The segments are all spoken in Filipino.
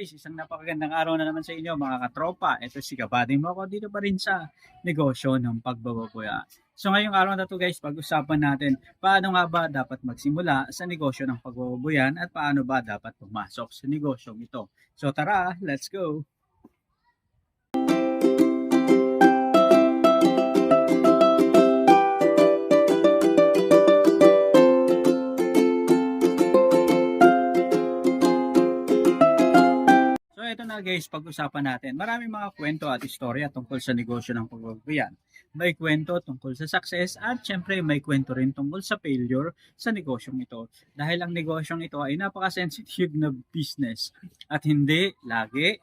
guys, isang napakagandang araw na naman sa inyo mga katropa. Ito si Kabady mo ako dito pa rin sa negosyo ng pagbababoya. So ngayong araw na to guys, pag-usapan natin paano nga ba dapat magsimula sa negosyo ng pagbababoyan at paano ba dapat pumasok sa negosyong ito. So tara, let's go! So ito na guys, pag-usapan natin. Maraming mga kwento at istorya tungkol sa negosyo ng pagbabayan. May kwento tungkol sa success at syempre may kwento rin tungkol sa failure sa negosyong ito. Dahil ang negosyong ito ay napaka-sensitive na business at hindi lagi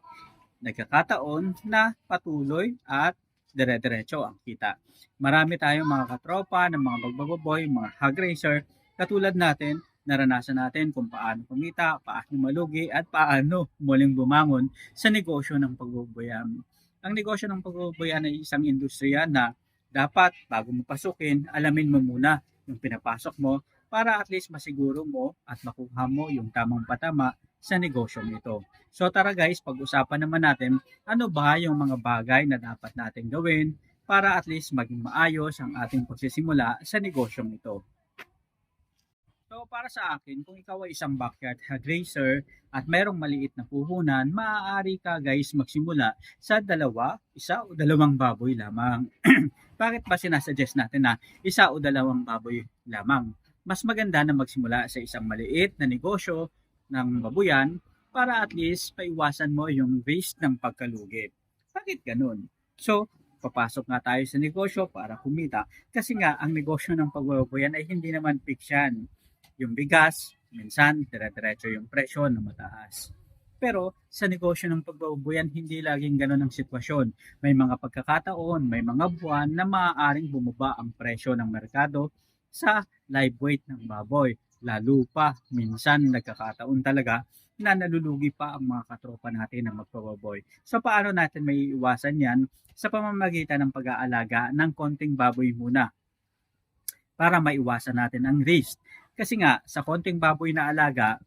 nagkakataon na patuloy at dire-diretso ang kita. Marami tayong mga katropa ng mga magbababoy, mga hog racer, katulad natin, naranasan natin kung paano kumita, paano malugi, at paano muling bumangon sa negosyo ng pagbababoyan. Ang negosyo ng pagbababoyan ay isang industriya na dapat bago mo pasukin, alamin mo muna yung pinapasok mo para at least masiguro mo at makuha mo yung tamang patama sa negosyong ito. So tara guys, pag-usapan naman natin ano ba yung mga bagay na dapat natin gawin para at least maging maayos ang ating pagsisimula sa negosyong ito. So para sa akin, kung ikaw ay isang backyard hog racer at merong maliit na puhunan, maaari ka guys magsimula sa isa o dalawang baboy lamang. Bakit ba sinasuggest natin na isa o dalawang baboy lamang? Mas maganda na magsimula sa isang maliit na negosyo ng babuyan para at least paiwasan mo yung risk ng pagkalugi. Bakit ganun? So, papasok nga tayo sa negosyo para kumita. Kasi nga, ang negosyo ng pagbababoyan ay hindi naman fiksyan. Yung bigas, minsan dire-diretso yung presyo na mataas. Pero sa negosyo ng pagbababoyan, hindi laging ganun ang sitwasyon. May mga pagkakataon, may mga buwan na maaaring bumaba ang presyo ng merkado sa live weight ng baboy. Lalo pa, minsan nagkakataon talaga na nalulugi pa ang mga katropa natin ng magbababoy. So paano natin may iwasan yan? Sa pamamagitan ng pag-aalaga ng konting baboy muna para maiwasan natin ang risk. Kasi nga, sa konting baboy na alaga,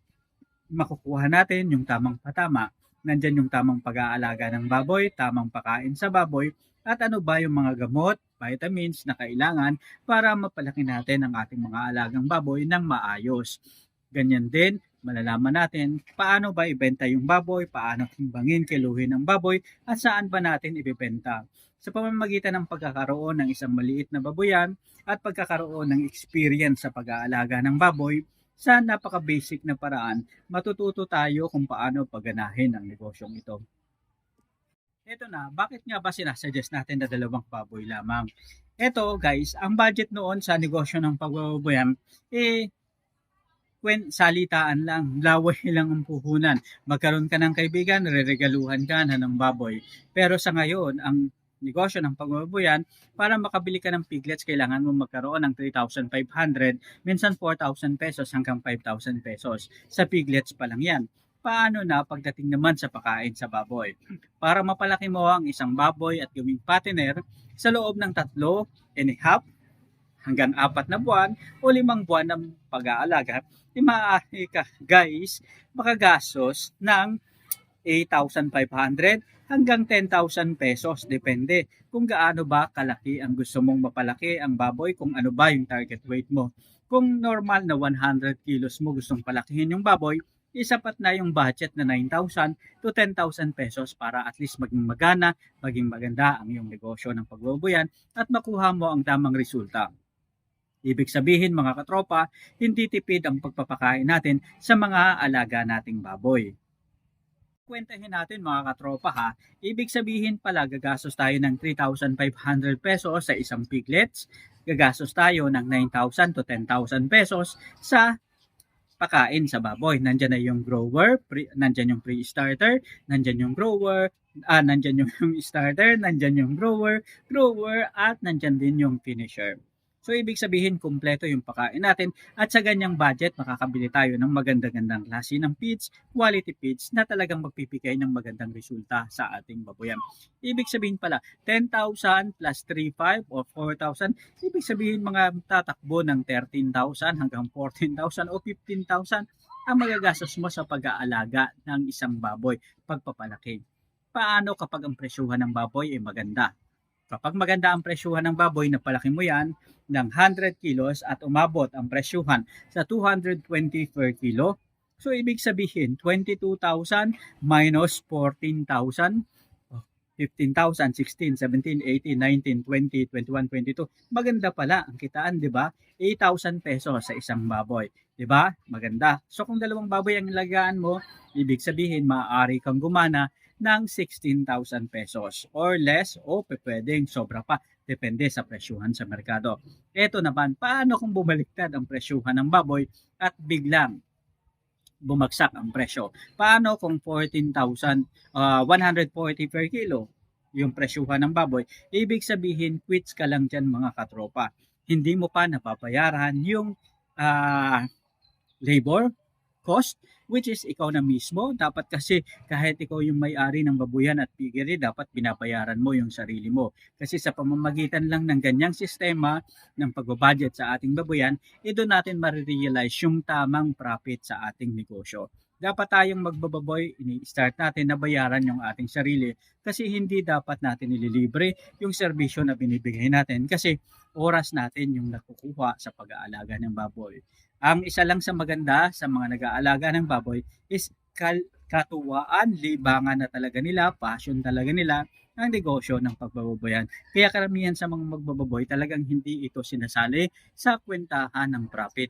makukuha natin yung tamang patama. Nandyan yung tamang pag-aalaga ng baboy, tamang pakain sa baboy, at ano ba yung mga gamot, vitamins na kailangan para mapalaki natin ang ating mga alagang baboy ng maayos. Ganyan din, malalaman natin paano ba ibenta yung baboy, paano timbangin, kiluhin ang baboy, at saan ba natin ibebenta. Sa pamamagitan ng pagkakaroon ng isang maliit na baboyan at pagkakaroon ng experience sa pag-aalaga ng baboy, sa napaka-basic na paraan, matututo tayo kung paano pagganahin ang negosyong ito. Ito na, bakit nga ba sinasuggest natin na dalawang baboy lamang? Ito guys, ang budget noon sa negosyo ng pagbababoyan, salitaan lang, laway lang ang puhunan. Magkaroon ka ng kaibigan, reregaluhan ka na ng baboy. Pero sa ngayon, ang negosyo ng pagbababoyan, para makabili ka ng piglets, kailangan mo magkaroon ng 3,500, minsan 4,000 pesos hanggang 5,000 pesos. Sa piglets pa lang yan. Paano na pagdating naman sa pakain sa baboy? Para mapalaki mo ang isang baboy at gawing patiner, sa loob ng 3.5 hanggang 4 na buwan o 5 buwan ng pag-aalaga, maaari ka guys makagastos ng 8,500 hanggang 10,000 pesos. Depende kung gaano ba kalaki ang gusto mong mapalaki ang baboy, kung ano ba yung target weight mo. Kung normal na 100 kilos mo gustong palakihin yung baboy, isapat na yung budget na 9,000 to 10,000 pesos para at least maging magana, maging maganda ang iyong negosyo ng pagbababoyan at makuha mo ang tamang resulta. Ibig sabihin mga katropa, hindi tipid ang pagpapakain natin sa mga alaga nating baboy. Kwentahin natin mga katropa ha, ibig sabihin pala gagastos tayo ng 3,500 pesos sa isang piglets, gagastos tayo ng 9,000 to 10,000 pesos sa pakain sa baboy. Nandyan na yung grower, nandyan yung pre-starter, nandyan yung grower, nandyan yung starter, nandyan yung grower, at nandyan din yung finisher. So, ibig sabihin, kumpleto yung pakain natin at sa ganyang budget, makakabili tayo ng magandang-gandang klase ng feeds, quality feeds na talagang magpipigay ng magandang resulta sa ating baboyan. Ibig sabihin pala, 10,000 plus 3,500 o 4,000, ibig sabihin mga tatakbo ng 13,000 hanggang 14,000 o 15,000 ang magagastos mo sa pag-aalaga ng isang baboy, pagpapalaki. Paano kapag ang presyuhan ng baboy ay maganda? Kapag maganda ang presyuhan ng baboy, napalaki mo yan ng 100 kilos at umabot ang presyuhan sa 220 per kilo, so ibig sabihin 22,000 minus 14,000, 15,000, 16, 17, 18, 19, 20, 21, 22. Maganda pala ang kitaan, di ba? 8,000 pesos sa isang baboy. Di ba? Maganda. So kung dalawang baboy ang ilagaan mo, ibig sabihin maaari kang gumana ng 16,000 pesos or less o pwedeng sobra pa. Depende sa presyuhan sa merkado. Ito naman, paano kung bumaliktad ang presyuhan ng baboy at biglang bumagsak ang presyo? Paano kung 14,140 per kilo yung presyuhan ng baboy? Ibig sabihin, quits ka lang dyan mga katropa. Hindi mo pa napapayaran yung labor cost, which is ikaw na mismo. Dapat kasi kahit ikaw yung may-ari ng babuyan at piggery, dapat binabayaran mo yung sarili mo. Kasi sa pamamagitan lang ng ganyang sistema ng pagbabudget sa ating babuyan, doon natin marirealize yung tamang profit sa ating negosyo. Dapat tayong magbababoy, ini-start natin na bayaran yung ating sarili kasi hindi dapat natin ililibre yung serbisyo na binibigay natin kasi oras natin yung nakukuha sa pag-aalaga ng baboy. Ang isa lang sa maganda sa mga nag-aalaga ng baboy is katuwaan, libangan na talaga nila, passion talaga nila ang negosyo ng pagbababoyan. Kaya karamihan sa mga magbababoy talagang hindi ito sinasali sa kwentahan ng profit.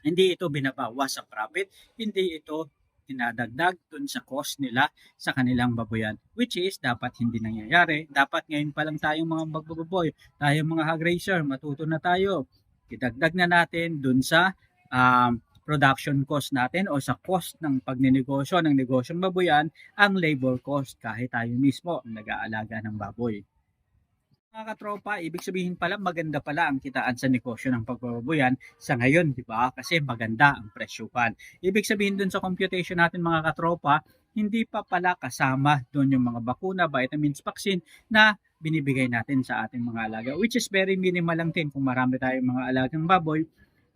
Hindi ito binabawas sa profit, hindi ito dinadagdag dun sa cost nila sa kanilang baboyan, which is dapat hindi nangyayari. Dapat ngayon pa lang tayong mga magbababoy, tayong mga hog raiser, matuto na tayo. Idagdag na natin dun sa production cost natin o sa cost ng pagnenegosyo ng negosyong baboyan ang labor cost kahit tayo mismo ang nag-aalaga ng baboy. Mga katropa, ibig sabihin pala maganda pala ang kitaan sa negosyo ng pagbababoyan sa ngayon, di ba? Kasi maganda ang presyuhan. Ibig sabihin dun sa computation natin mga katropa, hindi pa pala kasama dun yung mga bakuna, vitamins, vaccine na binibigay natin sa ating mga alaga, which is very minimal lang din kung marami tayong mga alagang baboy.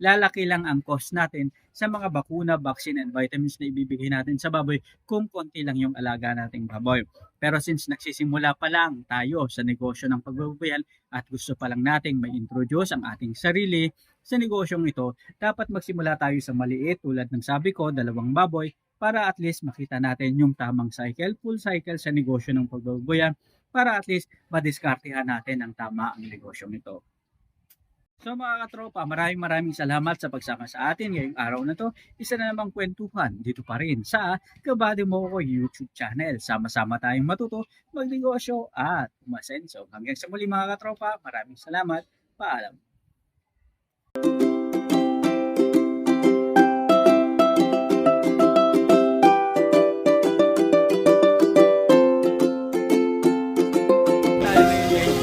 Lalaki lang ang cost natin sa mga bakuna, vaccine, and vitamins na ibibigay natin sa baboy kung konti lang yung alaga nating baboy. Pero since nagsisimula pa lang tayo sa negosyo ng pagbababoyan at gusto pa lang nating may introduce ang ating sarili sa negosyong ito, dapat magsimula tayo sa maliit tulad ng sabi ko, 2 baboy para at least makita natin yung tamang cycle, full cycle sa negosyo ng pagbababoyan para at least madiskartehan natin ang tama ang negosyong ito. So mga katropa, maraming salamat sa pagsama sa atin ngayong araw na to. Isa na namang kwentuhan dito pa rin sa Kabady Mo Ko YouTube channel. Sama-sama tayong matuto, magnegosyo at umasenso. Hanggang sa muli mga katropa, maraming salamat. Paalam. Tayo ngayon